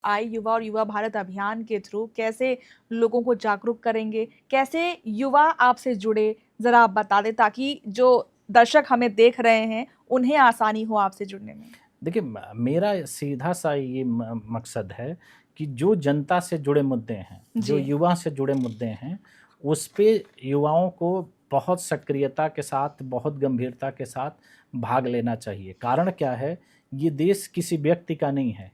आए युवा और युवा भारत अभियान के थ्रू कैसे लोगों को जागरूक करेंगे? कैसे युवा आपसे जुड़े? ज़रा आप बता दें ताकि जो दर्शक हमें देख रहे हैं, उन्हें आसानी हो आपसे जुड़ने में। देखिए मेरा सीधा-सा ये मकसद है कि जो जनता से जुड़े मुद्दे हैं, जो जी। युवा से जुड़े मुद्दे हैं, उस पे युवाओं को बहुत सक्रियता के साथ, बहुत गंभीरता के साथ भाग लेना चाहिए। कारण क्या है, ये देश किसी व्यक्ति का नहीं है,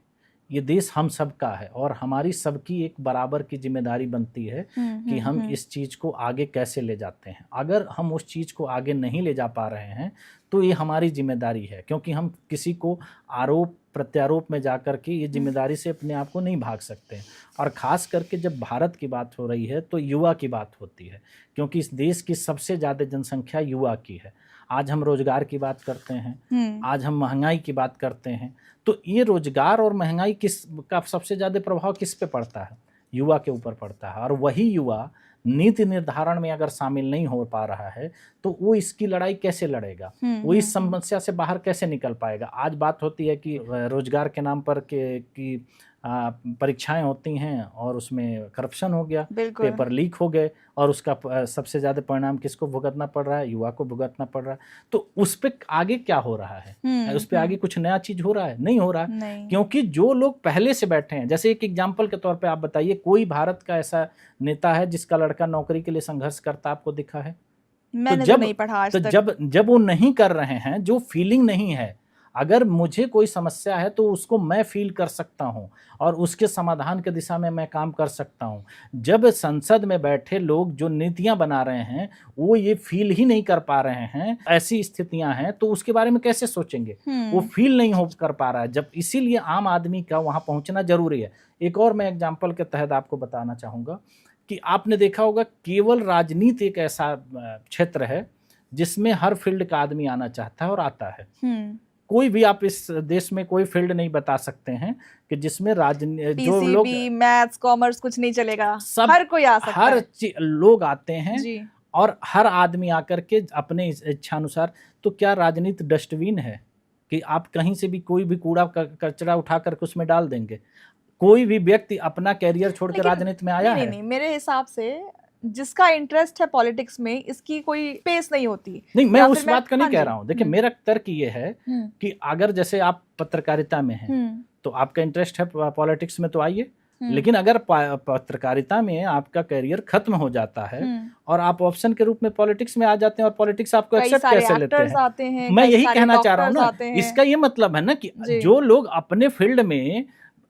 ये देश हम सबका है और हमारी सबकी एक बराबर की ज़िम्मेदारी बनती है हुँ, कि हुँ, हम हुँ। इस चीज़ को आगे कैसे ले जाते हैं। अगर हम उस चीज़ को आगे नहीं ले जा पा रहे हैं, तो ये हमारी ज़िम्मेदारी है क्योंकि हम किसी को आरोप प्रत्यारोप में जाकर के ये हुँ। ज़िम्मेदारी से अपने आप को नहीं भाग सकते हैं। और ख़ास करके जब भारत की बात हो रही है तो युवा की बात होती है क्योंकि इस देश की सबसे ज़्यादा जनसंख्या युवा की है। आज हम रोज़गार की बात करते हैं, हुँ। आज हम महँगाई की बात करते हैं, तो ये रोज़गार और महँगाई किस का सबसे ज़्यादा प्रभाव किस पे पड़ता है? युवा के ऊपर पड़ता है और वही युवा नीति निर्धारण में अगर शामिल नहीं हो पा रहा है, तो वो इसकी लड़ाई कैसे लड़ेगा? हुँ, वो हुँ, इस हुँ। समस्या से बाहर कैसे निकल पाएगा? आज बात होती है कि रोज़गार के नाम पर के कि परीक्षाएँ होती हैं और उसमें करप्शन हो गया, बिल्कुल। पेपर लीक हो गए और उसका सबसे ज़्यादा परिणाम किसको भुगतना पड़ रहा है? युवा को भुगतना पड़ रहा है। तो उस पे आगे क्या हो रहा है? हुँ, उस पे आगे हुँ। कुछ नया चीज़ हो रहा है? नहीं हो रहा है। नहीं। क्योंकि जो लोग पहले से बैठे हैं, जैसे एक एग्ज़ाम्पल के तौर पे आप बताइए कोई भारत का ऐसा नेता है जिसका लड़का नौकरी के लिए संघर्ष करता आपको दिखा है? तो मैंने तो जब नहीं पढ़ा तो आज तक। जब वो नहीं कर रहे हैं, जो फीलिंग नहीं है, अगर मुझे कोई समस्या है तो उसको मैं फ़ील कर सकता हूँ और उसके समाधान की दिशा में मैं काम कर सकता हूँ। जब संसद में बैठे लोग जो नीतियाँ बना रहे हैं, वो ये फ़ील ही नहीं कर पा रहे हैं, ऐसी स्थितियाँ हैं, तो उसके बारे में कैसे सोचेंगे? वो हुँ। फ़ील नहीं हो कर पा रहा है, जब इसीलिए आम आदमी का वहाँ पहुँचना ज़रूरी है। एक और मैं एग्ज़ाम्पल के तहत आपको बताना चाहूँगा कि आपने देखा होगा केवल राजनीति एक ऐसा क्षेत्र है जिसमें हर फील्ड का आदमी आना चाहता है और आता है। हुँ। कोई भी आप इस देश में कोई फील्ड नहीं बता सकते हैं कि जिसमें जो लोग पीसीबी, मैथ्स, कॉमर्स कुछ नहीं चलेगा। सब हर कोई आ सकता हर है। लोग आते हैं जी। और हर आदमी आकर के अपने इच्छानुसार तो क्या राजनीति डस्टबिन है कि आप कहीं से भी कोई भी कूड़ा कचरा उठा करके उसमें डाल देंगे? कोई भी व्यक्ति अपना करियर छोड़ के लेकिन राजनीति में आया नहीं, नहीं, है? नहीं, मेरे हिसाब से जिसका इंटरेस्ट है पॉलिटिक्स में, इसकी कोई स्पेस नहीं होती नहीं, मैं या फिर उस मैं बात का नहीं हाँ कह जी। रहा हूँ। देखिए, हुँ, मेरा तर्क ये है हुँ, कि अगर जैसे आप पत्रकारिता में हैं, हुँ, तो आपका इंटरेस्ट है पॉलिटिक्स में तो आइए। हुँ, लेकिन अगर पत्रकारिता में आपका करियर खत्म हो जाता है हुँ। और आप ऑप्शन के रूप में पॉलिटिक्स में आ जाते हैं और पॉलिटिक्स आपको कई एक्सेप्ट सारे कैसे लेते एक्टर्स हैं? आते हैं, मैं कई यही सारे कहना चाह रहा हूँ डॉक्टर्स ना, आते हैं। इसका ये मतलब है ना कि जी। जो लोग अपने फील्ड में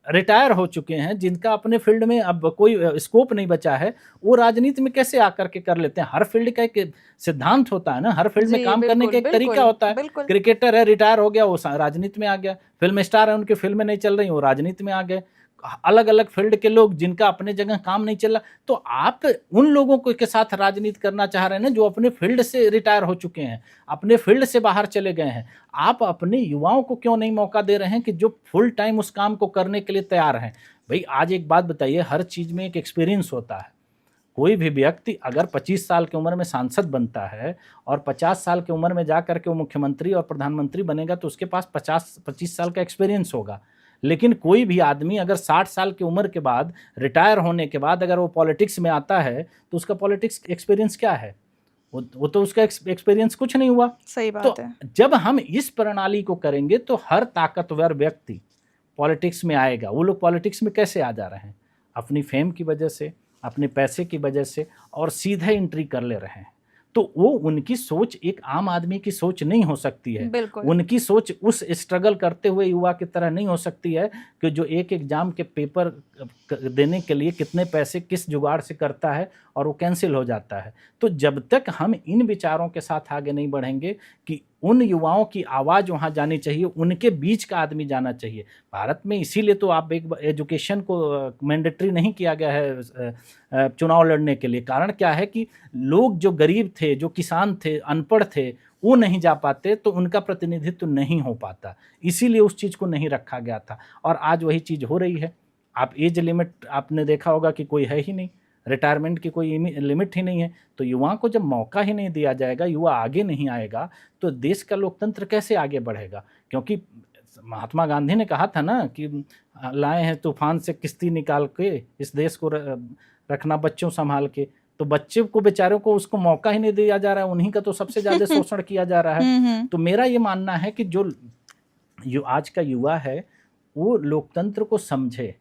रिटायर हो चुके हैं, जिनका अपने फील्ड में अब कोई स्कोप नहीं बचा है, वो राजनीति में कैसे आकर के कर लेते हैं? हर फील्ड का एक सिद्धांत होता है ना, हर फील्ड में जी, काम करने बिल्कुल, का एक तरीका बिल्कुल, होता है। बिल्कुल। क्रिकेटर है, रिटायर हो गया, वो राजनीति में आ गया। फ़िल्म स्टार है, उनकी फ़िल्में नहीं चल रही, वो राजनीति में आ गए। अलग-अलग फ़ील्ड के लोग जिनका अपने जगह काम नहीं चल रहा, तो आप उन लोगों को के साथ राजनीति करना चाह रहे हैं ना, जो अपने फ़ील्ड से रिटायर हो चुके हैं, अपने फ़ील्ड से बाहर चले गए हैं। आप अपने युवाओं को क्यों नहीं मौका दे रहे हैं कि जो फुल टाइम उस काम को करने के लिए तैयार हैं? भई आज एक बात बताइए, हर चीज़ में एक एक्सपीरियंस होता है। कोई भी व्यक्ति अगर 25 साल की उम्र में सांसद बनता है और 50 साल की उम्र में जा कर के वो मुख्यमंत्री और प्रधानमंत्री बनेगा तो उसके पास 50-25 साल का एक्सपीरियंस होगा। लेकिन कोई भी आदमी अगर 60 साल की उम्र के बाद रिटायर होने के बाद अगर वो पॉलिटिक्स में आता है, तो उसका पॉलिटिक्स एक्सपीरियंस क्या है? वो तो उसका एक्सपीरियंस कुछ नहीं हुआ। सही तो बात है। जब हम इस प्रणाली को करेंगे तो हर ताकतवर व्यक्ति पॉलिटिक्स में आएगा। वो लोग पॉलिटिक्स में कैसे आ जा रहे हैं? अपनी फ़ेम की वजह से, अपने पैसे की वजह से और सीधे एंट्री कर ले रहे हैं। तो वो उनकी सोच एक आम आदमी की सोच नहीं हो सकती है। बिल्कुल। उनकी सोच उस स्ट्रगल करते हुए युवा की तरह नहीं हो सकती है कि जो एक एग्ज़ाम के पेपर देने के लिए कितने पैसे किस जुगाड़ से करता है और वो कैंसल हो जाता है। तो जब तक हम इन विचारों के साथ आगे नहीं बढ़ेंगे कि उन युवाओं की आवाज़ वहाँ जानी चाहिए, उनके बीच का आदमी जाना चाहिए। भारत में इसीलिए तो आप एक एजुकेशन को मैंडेटरी नहीं किया गया है चुनाव लड़ने के लिए। कारण क्या है कि लोग जो गरीब थे, जो किसान थे, अनपढ़ थे, वो नहीं जा पाते तो उनका प्रतिनिधित्व नहीं हो पाता। इसीलिए उस चीज़ को नहीं रखा गया था और आज वही चीज़ हो रही है। आप एज लिमिट आपने देखा होगा कि कोई है ही नहीं, रिटायरमेंट की कोई लिमिट ही नहीं है। तो युवाओं को जब मौका ही नहीं दिया जाएगा, युवा आगे नहीं आएगा, तो देश का लोकतंत्र कैसे आगे बढ़ेगा? क्योंकि महात्मा गांधी ने कहा था ना कि लाए हैं तूफान से किश्ती निकाल के, इस देश को रखना बच्चों संभाल के। तो बच्चे को बेचारों को उसको मौका ही नहीं दिया जा रहा है, उन्हीं का तो सबसे ज्यादा शोषण किया जा रहा है। तो मेरा ये मानना है कि जो आज का युवा है वो लोकतंत्र को समझे,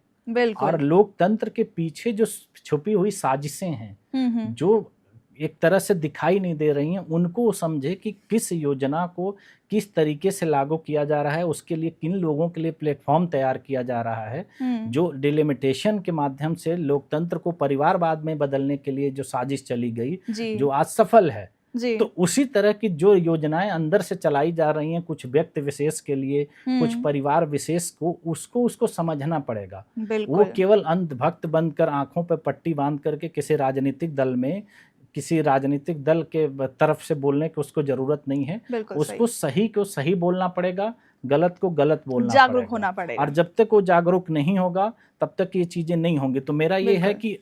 और लोकतंत्र के पीछे जो छुपी हुई साजिशें हैं जो एक तरह से दिखाई नहीं दे रही हैं, उनको वो समझे कि किस योजना को किस तरीके से लागू किया जा रहा है, उसके लिए किन लोगों के लिए प्लेटफॉर्म तैयार किया जा रहा है। जो डिलिमिटेशन के माध्यम से लोकतंत्र को परिवारवाद में बदलने के लिए जो साजिश चली गई, जो आज सफल है, तो उसी तरह की जो योजनाएं अंदर से चलाई जा रही हैं कुछ व्यक्ति विशेष के लिए, कुछ परिवार विशेष को, उसको समझना पड़ेगा। वो केवल अंधभक्त बनकर आंखों पर पट्टी बांध करके किसी राजनीतिक दल के तरफ से बोलने की उसको जरूरत नहीं है। उसको सही को सही बोलना पड़ेगा, गलत को गलत बोलना पड़ेगा, जागरूक होना पड़ेगा। और जब तक वो जागरूक नहीं होगा तब तक ये चीजें नहीं होंगी। तो मेरा ये है कि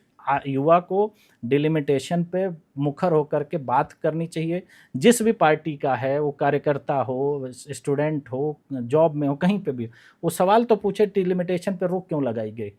युवा को डिलिमिटेशन पे मुखर होकर के बात करनी चाहिए। जिस भी पार्टी का है, वो कार्यकर्ता हो, स्टूडेंट हो, जॉब में हो, कहीं पे भी, वो सवाल तो पूछे डिलिमिटेशन पे रोक क्यों लगाई गई।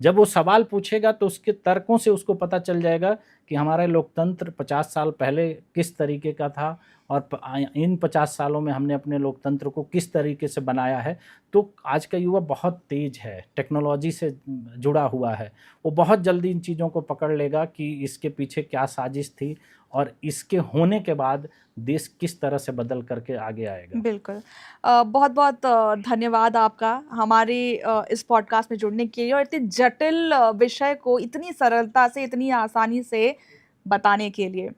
जब वो सवाल पूछेगा तो उसके तर्कों से उसको पता चल जाएगा कि हमारा लोकतंत्र 50 साल पहले किस तरीके का था और इन 50 सालों में हमने अपने लोकतंत्र को किस तरीके से बनाया है। तो आज का युवा बहुत तेज है, टेक्नोलॉजी से जुड़ा हुआ है, वो बहुत जल्दी इन चीज़ों को पकड़ लेगा कि इसके पीछे क्या साजिश थी और इसके होने के बाद देश किस तरह से बदल करके आगे आएगा। बिल्कुल। बहुत बहुत धन्यवाद आपका हमारे इस पॉडकास्ट में जुड़ने के लिए और इतने जटिल विषय को इतनी सरलता से, इतनी आसानी से बताने के लिए।